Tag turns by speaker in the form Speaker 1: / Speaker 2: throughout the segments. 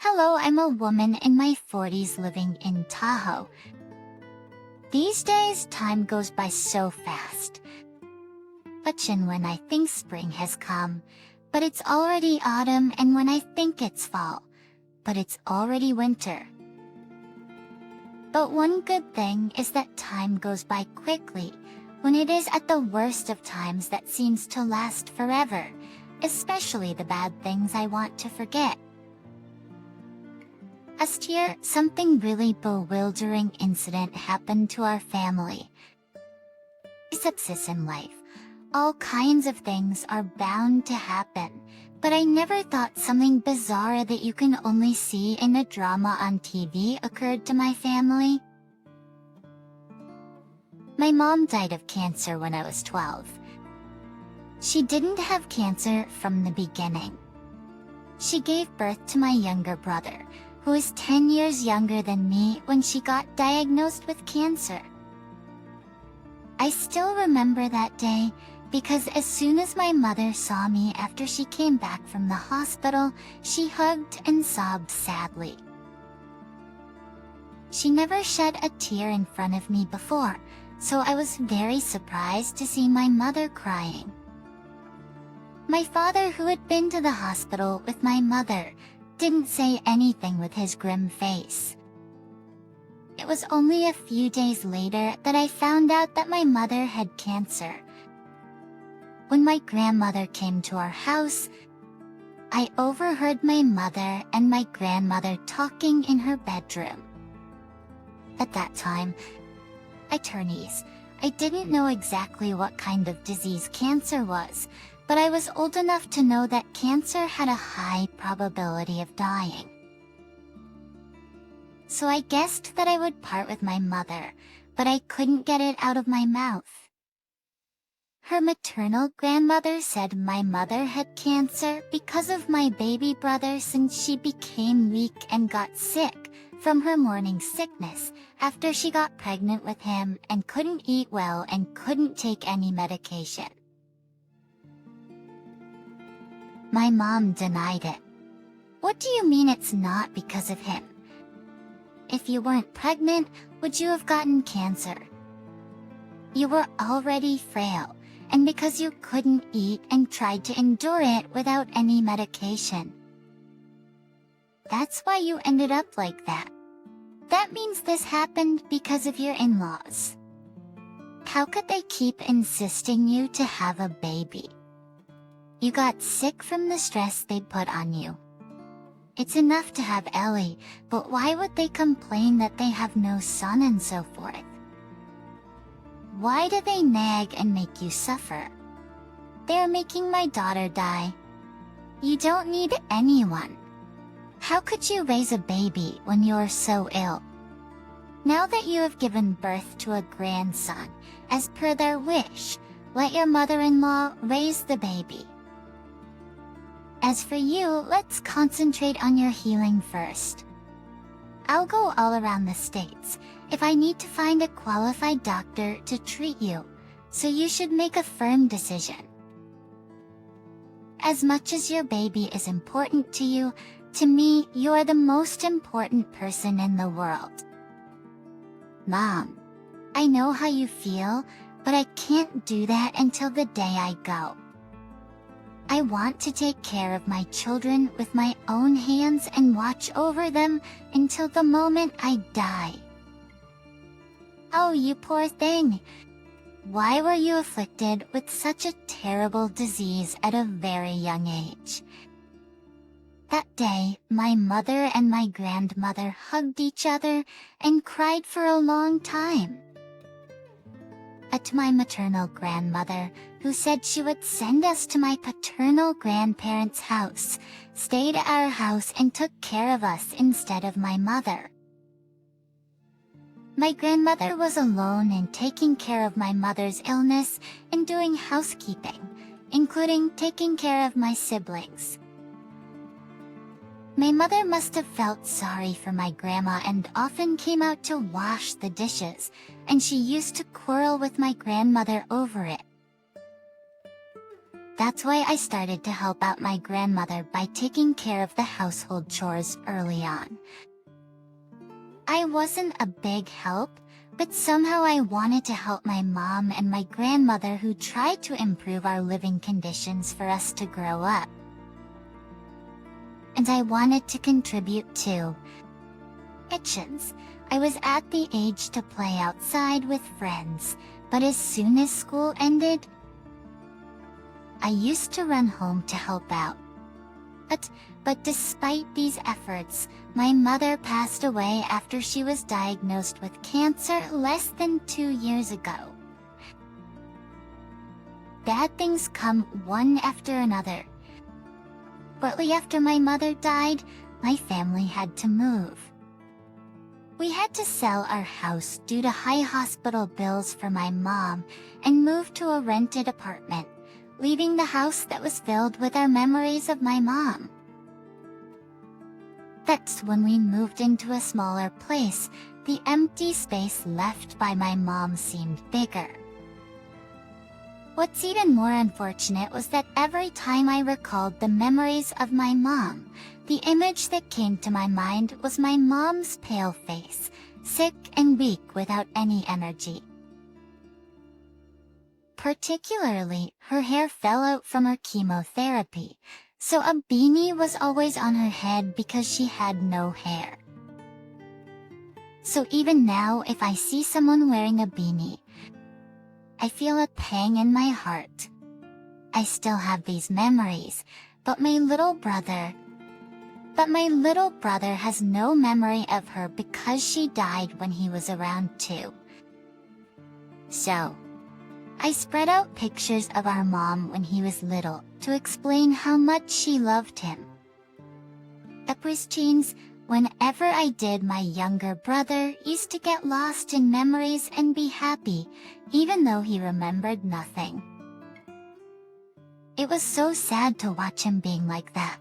Speaker 1: Hello, I'm a woman in my 40s living in Tahoe. These days, time goes by so fast. Watching when I think spring has come, but it's already autumn, and when I think it's fall, but it's already winter. But one good thing is that time goes by quickly, when it is at the worst of times that seems to last forever, especially the bad things I want to forget. Last year, something really bewildering incident happened to our family. Sepsis in life. All kinds of things are bound to happen, but I never thought something bizarre that you can only see in a drama on TV occurred to my family. My mom died of cancer when I was 12. She didn't have cancer from the beginning. She gave birth to my younger brother, who is 10 years younger than me, when she got diagnosed with cancer. I still remember that day because as soon as my mother saw me after she came back from the hospital, she hugged and sobbed sadly. She never shed a tear in front of me before, so I was very surprised to see my mother crying. My father, who had been to the hospital with my mother, didn't say anything with his grim face. It was only a few days later that I found out that my mother had cancer. When my grandmother came to our house, I overheard my mother and my grandmother talking in her bedroom. At that time, I didn't know exactly what kind of disease cancer was, but I was old enough to know that cancer had a high probability of dying. So I guessed that I would part with my mother, but I couldn't get it out of my mouth. Her maternal grandmother said my mother had cancer because of my baby brother, since she became weak and got sick from her morning sickness after she got pregnant with him and couldn't eat well and couldn't take any medication. My mom denied it. What do you mean it's not because of him? If you weren't pregnant, would you have gotten cancer? You were already frail, and because you couldn't eat and tried to endure it without any medication. That's why you ended up like that. That means this happened because of your in-laws. How could they keep insisting you to have a baby? You got sick from the stress they put on you. It's enough to have Ellie, but why would they complain that they have no son and so forth? Why do they nag and make you suffer? They're making my daughter die. You don't need anyone. How could you raise a baby when you're so ill? Now that you have given birth to a grandson, as per their wish, let your mother-in-law raise the baby. As for you, let's concentrate on your healing first. I'll go all around the States if I need to find a qualified doctor to treat you, so you should make a firm decision. As much as your baby is important to you, to me, you are the most important person in the world. Mom, I know how you feel, but I can't do that until the day I go. I want to take care of my children with my own hands and watch over them until the moment I die. Oh, you poor thing. Why were you afflicted with such a terrible disease at a very young age? That day, my mother and my grandmother hugged each other and cried for a long time. To my maternal grandmother, who said she would send us to my paternal grandparents' house, stayed at our house and took care of us instead of my mother. My grandmother was alone in taking care of my mother's illness and doing housekeeping, including taking care of my siblings. My mother must have felt sorry for my grandma and often came out to wash the dishes, and she used to quarrel with my grandmother over it. That's why I started to help out my grandmother by taking care of the household chores early on. I wasn't a big help, but somehow I wanted to help my mom and my grandmother who tried to improve our living conditions for us to grow up. And I wanted to contribute too. Kitchens. I was at the age to play outside with friends, but as soon as school ended, I used to run home to help out. But despite these efforts, my mother passed away after she was diagnosed with cancer less than 2 years ago. Bad things come one after another. Shortly after my mother died, my family had to move. We had to sell our house due to high hospital bills for my mom and move to a rented apartment, leaving the house that was filled with our memories of my mom. That's when we moved into a smaller place. The empty space left by my mom seemed bigger. What's even more unfortunate was that every time I recalled the memories of my mom, the image that came to my mind was my mom's pale face, sick and weak without any energy. Particularly, her hair fell out from her chemotherapy, so a beanie was always on her head because she had no hair. So even now, if I see someone wearing a beanie, I feel a pang in my heart. I still have these memories, but my little brother has no memory of her because she died when he was around 2. So, I spread out pictures of our mom when he was little to explain how much she loved him. Whenever I did, my younger brother used to get lost in memories and be happy, even though he remembered nothing. It was so sad to watch him being like that.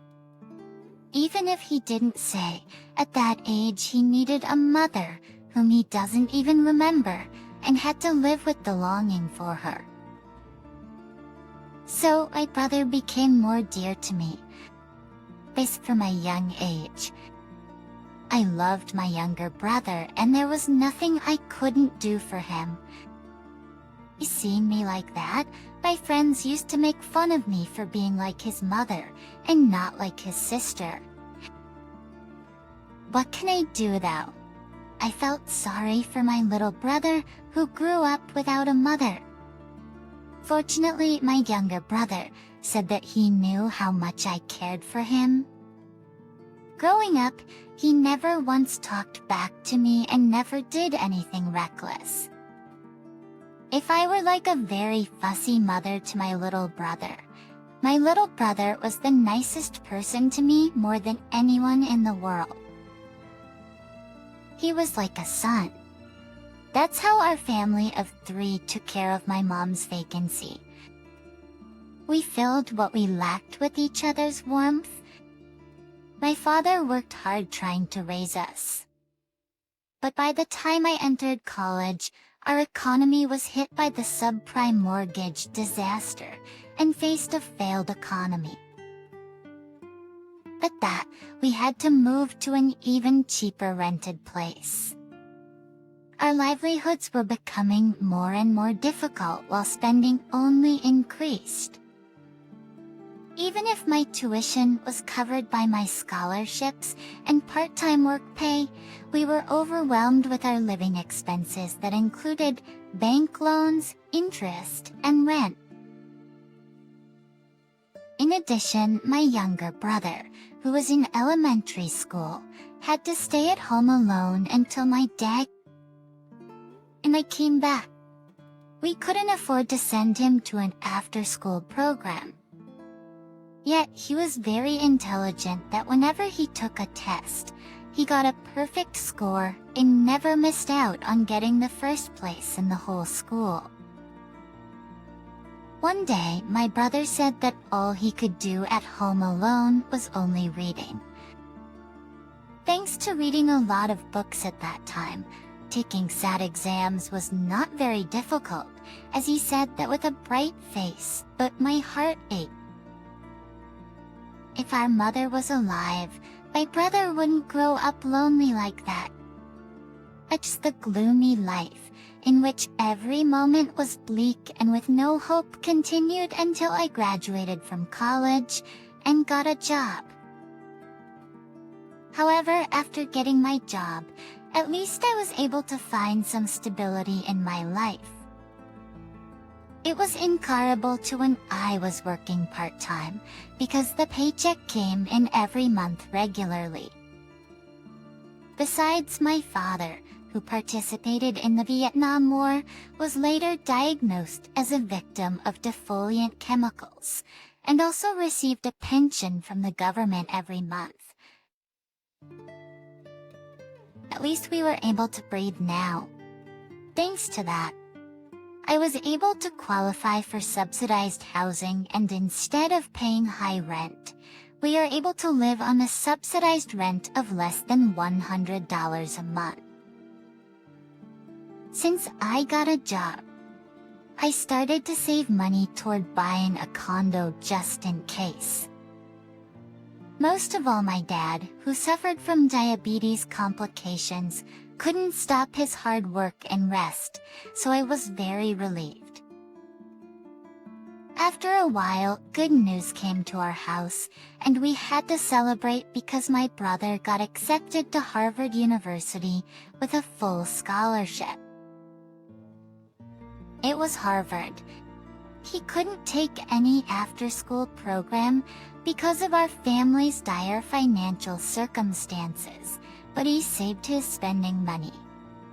Speaker 1: Even if he didn't say, at that age he needed a mother whom he doesn't even remember and had to live with the longing for her. So my brother became more dear to me. Based from a young age, I loved my younger brother and there was nothing I couldn't do for him. Seeing me like that, my friends used to make fun of me for being like his mother and not like his sister. What can I do though? I felt sorry for my little brother who grew up without a mother. Fortunately, my younger brother said that he knew how much I cared for him. Growing up, he never once talked back to me and never did anything reckless. If I were like a very fussy mother to my little brother was the nicest person to me more than anyone in the world. He was like a son. That's how our family of 3 took care of my mom's vacancy. We filled what we lacked with each other's warmth. My father worked hard trying to raise us. But by the time I entered college, our economy was hit by the subprime mortgage disaster and faced a failed economy. At that, we had to move to an even cheaper rented place. Our livelihoods were becoming more and more difficult while spending only increased. Even if my tuition was covered by my scholarships and part-time work pay, we were overwhelmed with our living expenses that included bank loans, interest, and rent. In addition, my younger brother, who was in elementary school, had to stay at home alone until my dad and I came back. We couldn't afford to send him to an after-school program. Yet he was very intelligent that whenever he took a test, he got a perfect score and never missed out on getting the first place in the whole school. One day, my brother said that all he could do at home alone was only reading. Thanks to reading a lot of books at that time, taking SAT exams was not very difficult, as he said that with a bright face, but my heart ached. If our mother was alive, my brother wouldn't grow up lonely like that. It's the gloomy life, in which every moment was bleak and with no hope, continued until I graduated from college and got a job. However, after getting my job, at least I was able to find some stability in my life. It was incomparable to when I was working part-time, because the paycheck came in every month regularly. Besides, my father, who participated in the Vietnam War, was later diagnosed as a victim of defoliant chemicals, and also received a pension from the government every month. At least we were able to breathe now. Thanks to that, I was able to qualify for subsidized housing, and instead of paying high rent, we are able to live on a subsidized rent of less than $100 a month. Since I got a job, I started to save money toward buying a condo just in case. Most of all, my dad, who suffered from diabetes complications, couldn't stop his hard work and rest, so I was very relieved. After a while, good news came to our house, and we had to celebrate because my brother got accepted to Harvard University with a full scholarship. It was Harvard. He couldn't take any after-school program because of our family's dire financial circumstances, but he saved his spending money.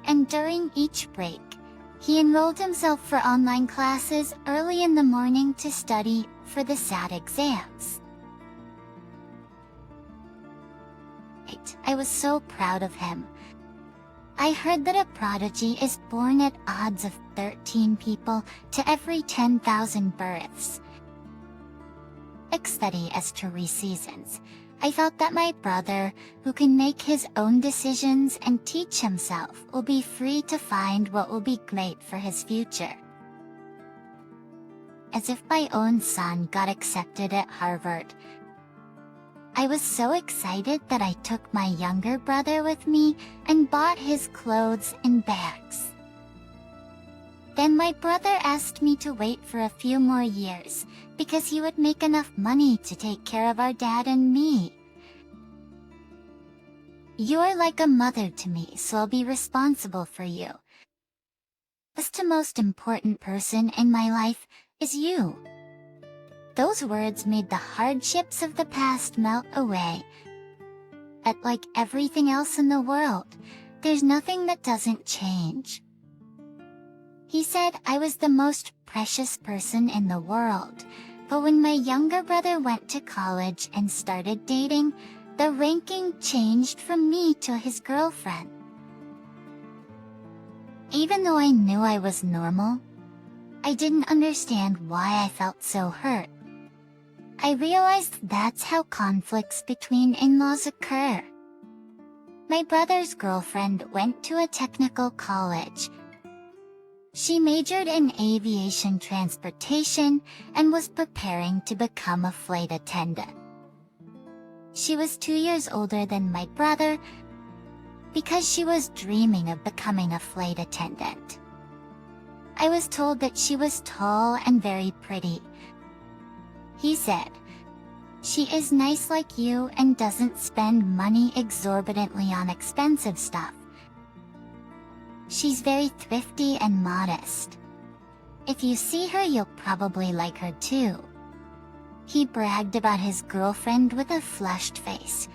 Speaker 1: And during each break, he enrolled himself for online classes early in the morning to study for the SAT exams. I was so proud of him. I heard that a prodigy is born at odds of 13 people to every 10,000 births. Steady as 3 seasons, I felt that my brother, who can make his own decisions and teach himself, will be free to find what will be great for his future. As if my own son got accepted at Harvard, I was so excited that I took my younger brother with me and bought his clothes and bags. Then my brother asked me to wait for a few more years because he would make enough money to take care of our dad and me. You are like a mother to me, so I'll be responsible for you. The most important person in my life is you. Those words made the hardships of the past melt away. Like everything else in the world, there's nothing that doesn't change. He said I was the most precious person in the world, but when my younger brother went to college and started dating, the ranking changed from me to his girlfriend. Even though I knew I was normal, I didn't understand why I felt so hurt. I realized that's how conflicts between in-laws occur. My brother's girlfriend went to a technical college. She majored in aviation transportation and was preparing to become a flight attendant. She was 2 years older than my brother because she was dreaming of becoming a flight attendant. I was told that she was tall and very pretty. He said, "She is nice like you and doesn't spend money exorbitantly on expensive stuff. She's very thrifty and modest. If you see her, you'll probably like her too." He bragged about his girlfriend with a flushed face.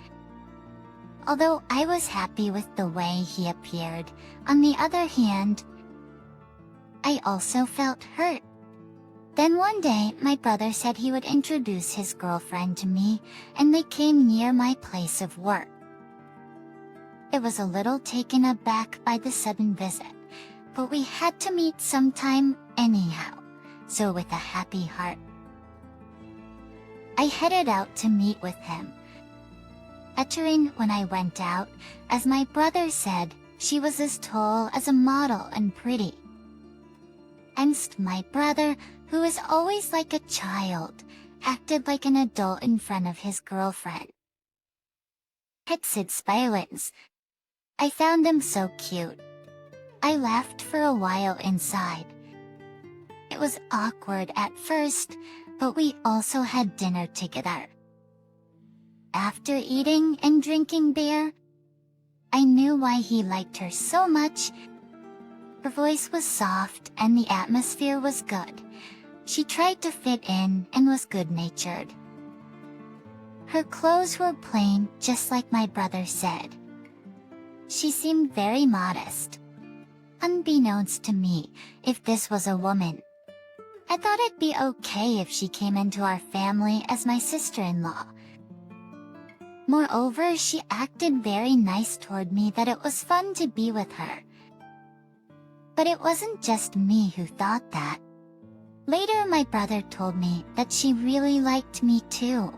Speaker 1: Although I was happy with the way he appeared, on the other hand, I also felt hurt. Then one day, my brother said he would introduce his girlfriend to me, and they came near my place of work. I was a little taken aback by the sudden visit, but we had to meet sometime anyhow, so with a happy heart, I headed out to meet with him. When I went out, as my brother said, She was as tall as a model and pretty. And my brother, who is always like a child, acted like an adult in front of his girlfriend. It's violence. I found them so cute. I laughed for a while inside. It was awkward at first, but we also had dinner together. After eating and drinking beer, I knew why he liked her so much. Her voice was soft and the atmosphere was good. She tried to fit in and was good-natured. Her clothes were plain, just like my brother said. She seemed very modest. Unbeknownst to me, if this was a woman, I thought it'd be okay if she came into our family as my sister-in-law. Moreover, she acted very nice toward me that it was fun to be with her. But it wasn't just me who thought that. Later, my brother told me that she really liked me too.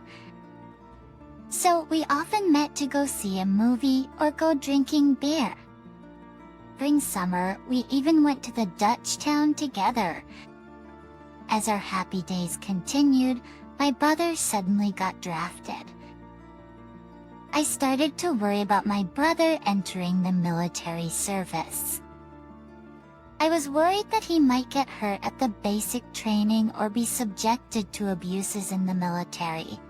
Speaker 1: So we often met to go see a movie or go drinking beer. During summer, we even went to the Dutch town together. As our happy days continued, my brother suddenly got drafted. I started to worry about my brother entering the military service. I was worried that he might get hurt at the basic training or be subjected to abuses in the military.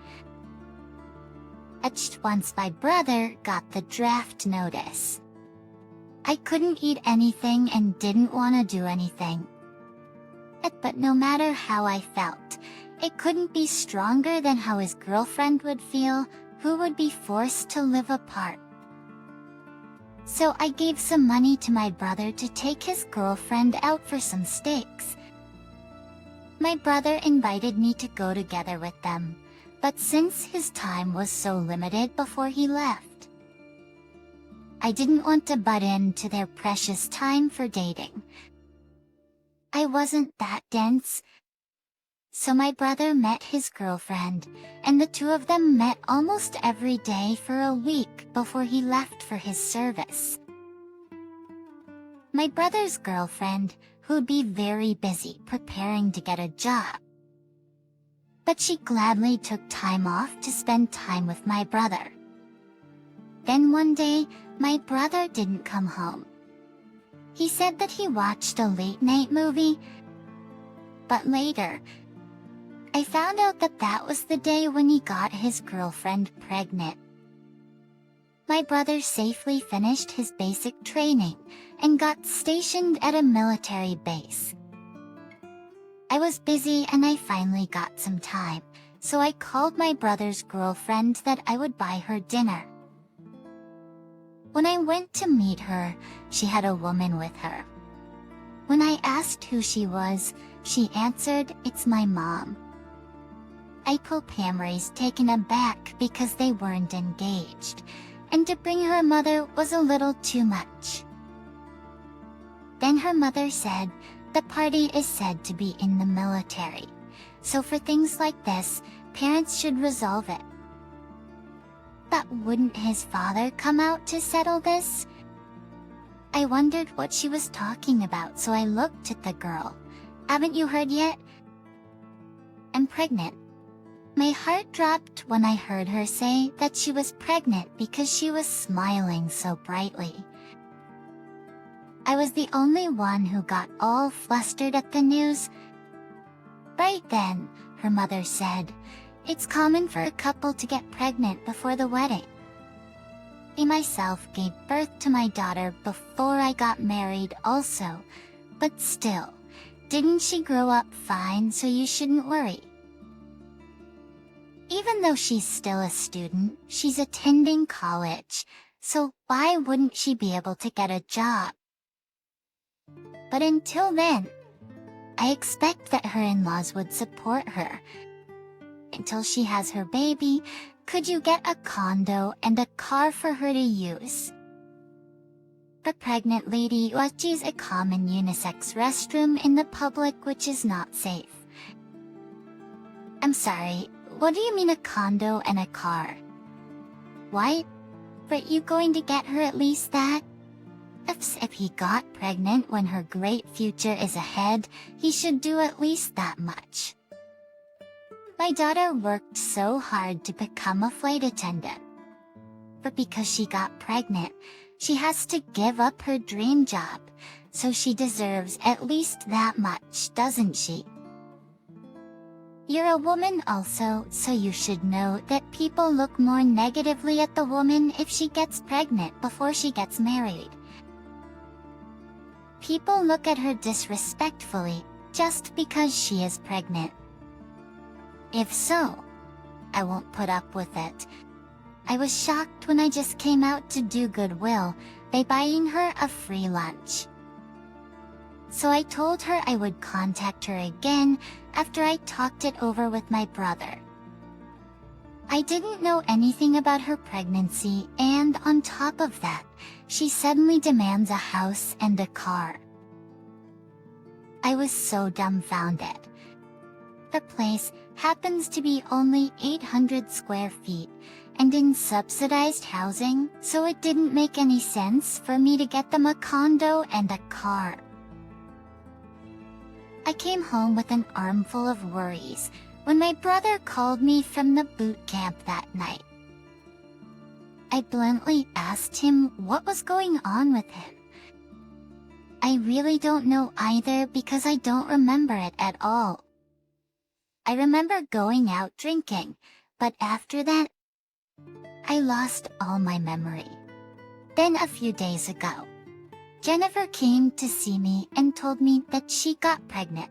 Speaker 1: Once my brother got the draft notice, I couldn't eat anything and didn't want to do anything. But no matter how I felt, it couldn't be stronger than how his girlfriend would feel, who would be forced to live apart. So I gave some money to my brother to take his girlfriend out for some steaks. My brother invited me to go together with them, but since his time was so limited before he left, I didn't want to butt into their precious time for dating. I wasn't that dense. So my brother met his girlfriend, and the two of them met almost every day for a week before he left for his service. My brother's girlfriend, who'd be very busy preparing to get a job, but she gladly took time off to spend time with my brother. Then one day, my brother didn't come home. He said that he watched a late-night movie, but later, I found out that that was the day when he got his girlfriend pregnant. My brother safely finished his basic training and got stationed at a military base. I was busy and I finally got some time, so I called my brother's girlfriend that I would buy her dinner. When I went to meet her, she had a woman with her. When I asked who she was, she answered, "It's my mom." I told Pamry's taken aback because they weren't engaged, and to bring her mother was a little too much. Then her mother said, "The party is said to be in the military, so for things like this, parents should resolve it." But wouldn't his father come out to settle this? I wondered what she was talking about, so I looked at the girl. "Haven't you heard yet? I'm pregnant." My heart dropped when I heard her say that she was pregnant because she was smiling so brightly. I was the only one who got all flustered at the news. Right then, her mother said, "It's common for a couple to get pregnant before the wedding." I myself gave birth to my daughter before I got married also, but still, didn't she grow up fine, so you shouldn't worry. Even though she's still a student, she's attending college, so why wouldn't she be able to get a job? But until then, I expect that her in-laws would support her. Until she has her baby, could you get a condo and a car for her to use? A pregnant lady uses a common unisex restroom in the public, which is not safe. I'm sorry, what do you mean a condo and a car? Why? But you going to get her at least that? If he got pregnant when her great future is ahead, he should do at least that much. My daughter worked so hard to become a flight attendant. But because she got pregnant, she has to give up her dream job, so she deserves at least that much, doesn't she? You're a woman also, so you should know that people look more negatively at the woman if she gets pregnant before she gets married. People look at her disrespectfully just because she is pregnant. If so, I won't put up with it. I was shocked when I just came out to do goodwill by buying her a free lunch. So I told her I would contact her again after I talked it over with my brother. I didn't know anything about her pregnancy, and on top of that, she suddenly demands a house and a car. I was so dumbfounded. The place happens to be only 800 square feet and in subsidized housing, so it didn't make any sense for me to get them a condo and a car. I came home with an armful of worries when my brother called me from the boot camp that night. I bluntly asked him what was going on with him. I really don't know either because I don't remember it at all. I remember going out drinking, but after that, I lost all my memory. Then a few days ago, Jennifer came to see me and told me that she got pregnant.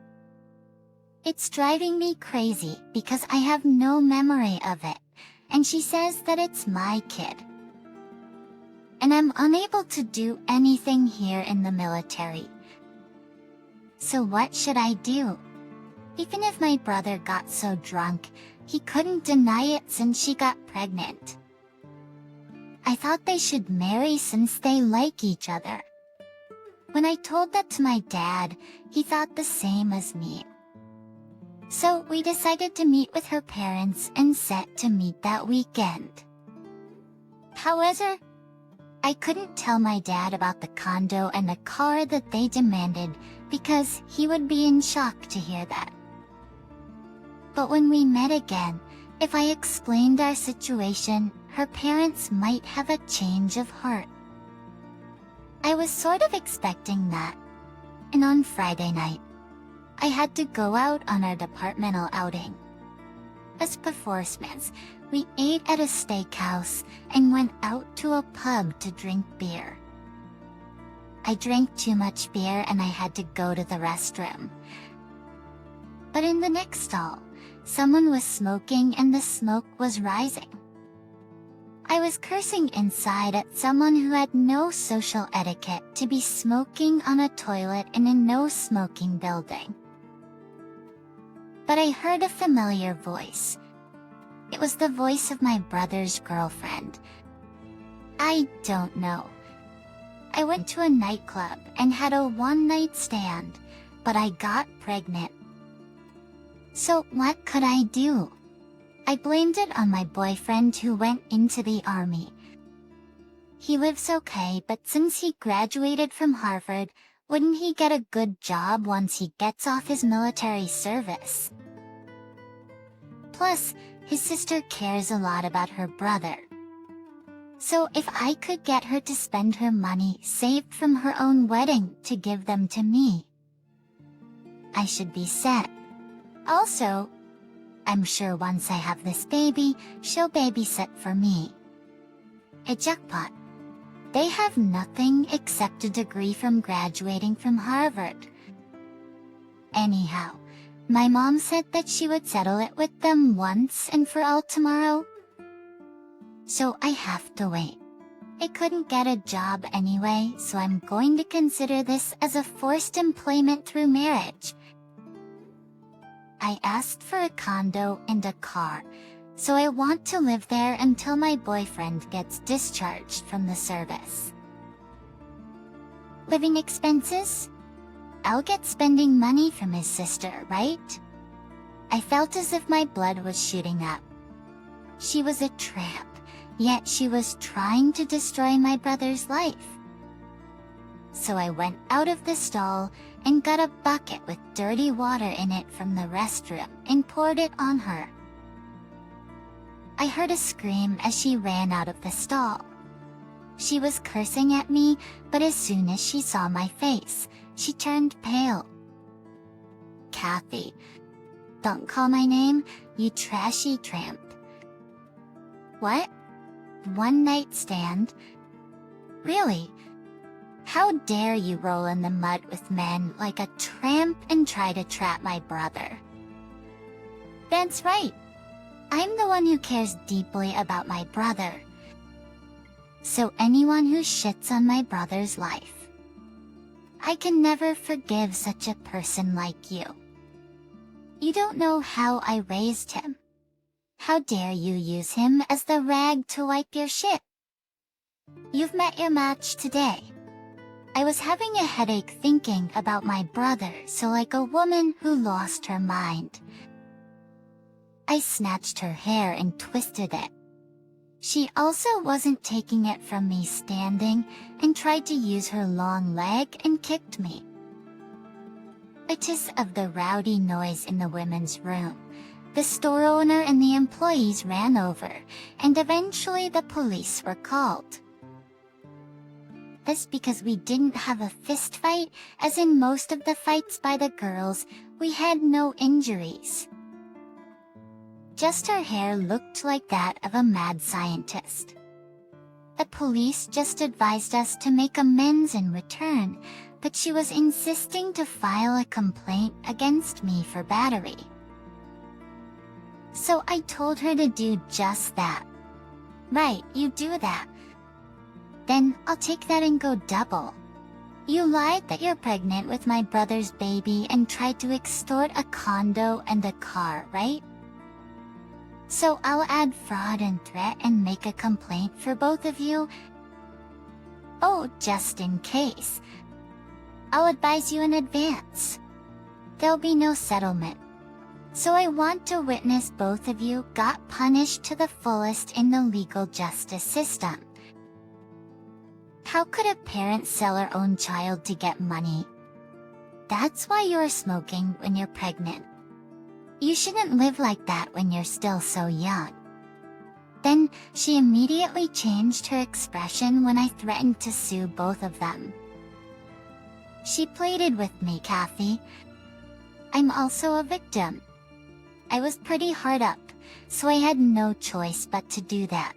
Speaker 1: It's driving me crazy because I have no memory of it, and she says that it's my kid. And I'm unable to do anything here in the military. So what should I do? Even if my brother got so drunk, he couldn't deny it since she got pregnant. I thought they should marry since they like each other. When I told that to my dad, he thought the same as me. So we decided to meet with her parents and set to meet that weekend. However, I couldn't tell my dad about the condo and the car that they demanded because he would be in shock to hear that. But when we met again, if I explained our situation, her parents might have a change of heart. I was sort of expecting that, and on Friday night, I had to go out on our departmental outing. As performance, we ate at a steakhouse and went out to a pub to drink beer. I drank too much beer and I had to go to the restroom. But in the next stall, someone was smoking and the smoke was rising. I was cursing inside at someone who had no social etiquette to be smoking on a toilet in a no-smoking building. But I heard a familiar voice. It was the voice of my brother's girlfriend. I don't know. I went to a nightclub and had a one-night stand, but I got pregnant. So what could I do? I blamed it on my boyfriend who went into the army. He lives okay, but since he graduated from Harvard, wouldn't he get a good job once he gets off his military service? Plus, his sister cares a lot about her brother. So if I could get her to spend her money saved from her own wedding to give them to me, I should be set. Also, I'm sure once I have this baby, she'll babysit for me. A jackpot. They have nothing except a degree from graduating from Harvard. Anyhow, my mom said that she would settle it with them once and for all tomorrow. So I have to wait. I couldn't get a job anyway, so I'm going to consider this as a forced employment through marriage. I asked for a condo and a car, so I want to live there until my boyfriend gets discharged from the service. Living expenses? I'll get spending money from his sister, right? I felt as if my blood was shooting up. She was a tramp, yet she was trying to destroy my brother's life. So I went out of the stall and got a bucket with dirty water in it from the restroom and poured it on her. I heard a scream as she ran out of the stall. She was cursing at me, but as soon as she saw my face, she turned pale. "Kathy, don't call my name, you trashy tramp." "What? One night stand? Really? How dare you roll in the mud with men like a tramp and try to trap my brother?" "That's right. I'm the one who cares deeply about my brother. So anyone who shits on my brother's life, I can never forgive such a person like you. You don't know how I raised him. How dare you use him as the rag to wipe your shit? You've met your match today. I was having a headache thinking about my brother, so like a woman who lost her mind, I snatched her hair and twisted it. She also wasn't taking it from me standing and tried to use her long leg and kicked me. Because of the rowdy noise in the women's room, the store owner and the employees ran over, and eventually the police were called. This because we didn't have a fist fight, as in most of the fights by the girls, we had no injuries. Just her hair looked like that of a mad scientist. The police just advised us to make amends in return, but she was insisting to file a complaint against me for battery. So I told her to do just that. "Right, you do that. Then I'll take that and go double. You lied that you're pregnant with my brother's baby and tried to extort a condo and a car, right? So I'll add fraud and threat and make a complaint for both of you. Oh, just in case. I'll advise you in advance. There'll be no settlement. So I want to witness both of you got punished to the fullest in the legal justice system. How could a parent sell her own child to get money? That's why you're smoking when you're pregnant. You shouldn't live like that when you're still so young." Then she immediately changed her expression when I threatened to sue both of them. She pleaded with me, "Kathy. I'm also a victim. I was pretty hard up, so I had no choice but to do that.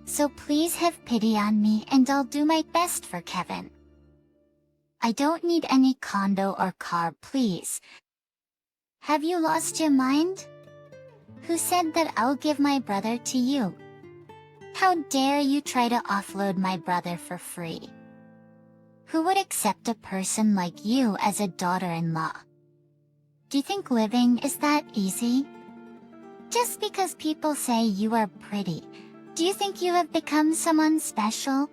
Speaker 1: So please have pity on me and I'll do my best for Kevin. I don't need any condo or car, please. Have you lost your mind? Who said that I'll give my brother to you? How dare you try to offload my brother for free? Who would accept a person like you as a daughter-in-law? Do you think living is that easy? Just because people say you are pretty, do you think you have become someone special?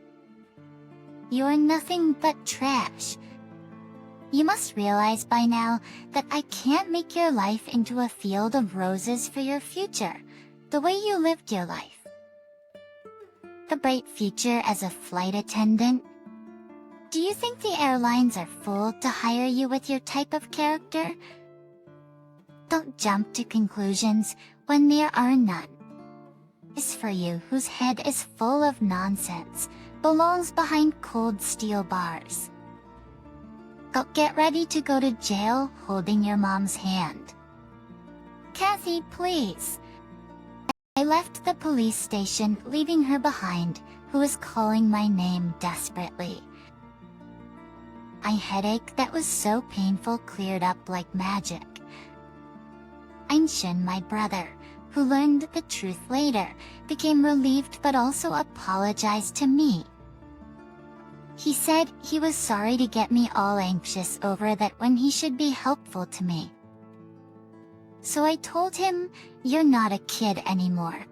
Speaker 1: You're nothing but trash. You must realize by now that I can't make your life into a field of roses for your future, the way you lived your life. A bright future as a flight attendant? Do you think the airlines are full to hire you with your type of character? Don't jump to conclusions when there are none. Is for you whose head is full of nonsense, belongs behind cold steel bars. Go get ready to go to jail holding your mom's hand. Kathy, please. I left the police station, leaving her behind, who was calling my name desperately. My headache that was so painful cleared up like magic. Einshin, my brother, who learned the truth later, became relieved but also apologized to me. He said he was sorry to get me all anxious over that when he should be helpful to me. So I told him, "You're not a kid anymore.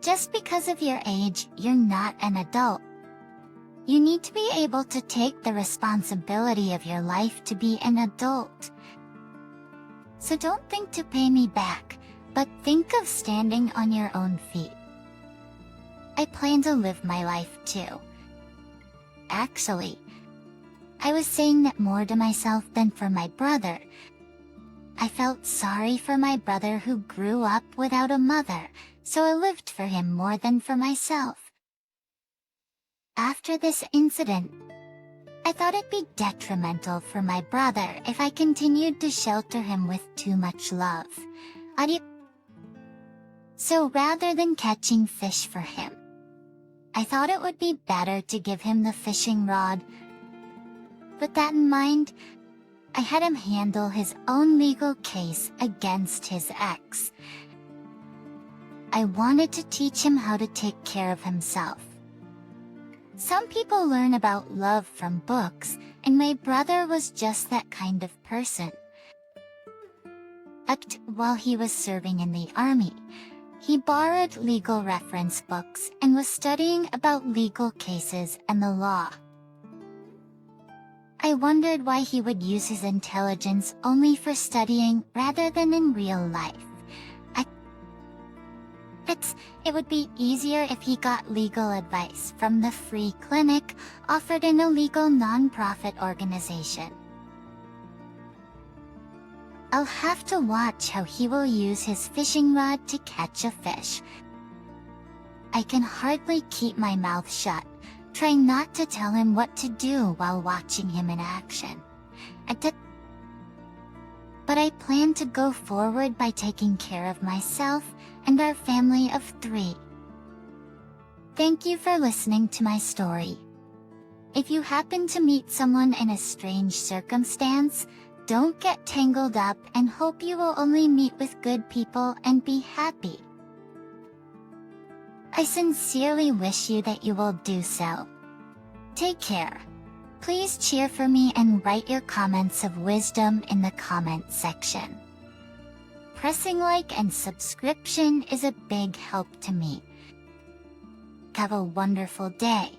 Speaker 1: Just because of your age, you're not an adult. You need to be able to take the responsibility of your life to be an adult. So don't think to pay me back, but think of standing on your own feet. I plan to live my life too. actually. I was saying that more to myself than for my brother. I felt sorry for my brother who grew up without a mother, so I lived for him more than for myself. After this incident, I thought it'd be detrimental for my brother if I continued to shelter him with too much love. So rather than catching fish for him, I thought it would be better to give him the fishing rod. With that in mind, I had him handle his own legal case against his ex. I wanted to teach him how to take care of himself. Some people learn about love from books, and my brother was just that kind of person. While he was serving in the army, he borrowed legal reference books and was studying about legal cases and the law. I wondered why he would use his intelligence only for studying rather than in real life. It would be easier if he got legal advice from the free clinic offered in a legal non-profit organization. I'll have to watch how he will use his fishing rod to catch a fish. I can hardly keep my mouth shut, trying not to tell him what to do while watching him in action. But I plan to go forward by taking care of myself and our family of 3. Thank you for listening to my story. If you happen to meet someone in a strange circumstance, don't get tangled up and hope you will only meet with good people and be happy. I sincerely wish you that you will do so. Take care. Please cheer for me and write your comments of wisdom in the comment section. Pressing like and subscription is a big help to me. Have a wonderful day.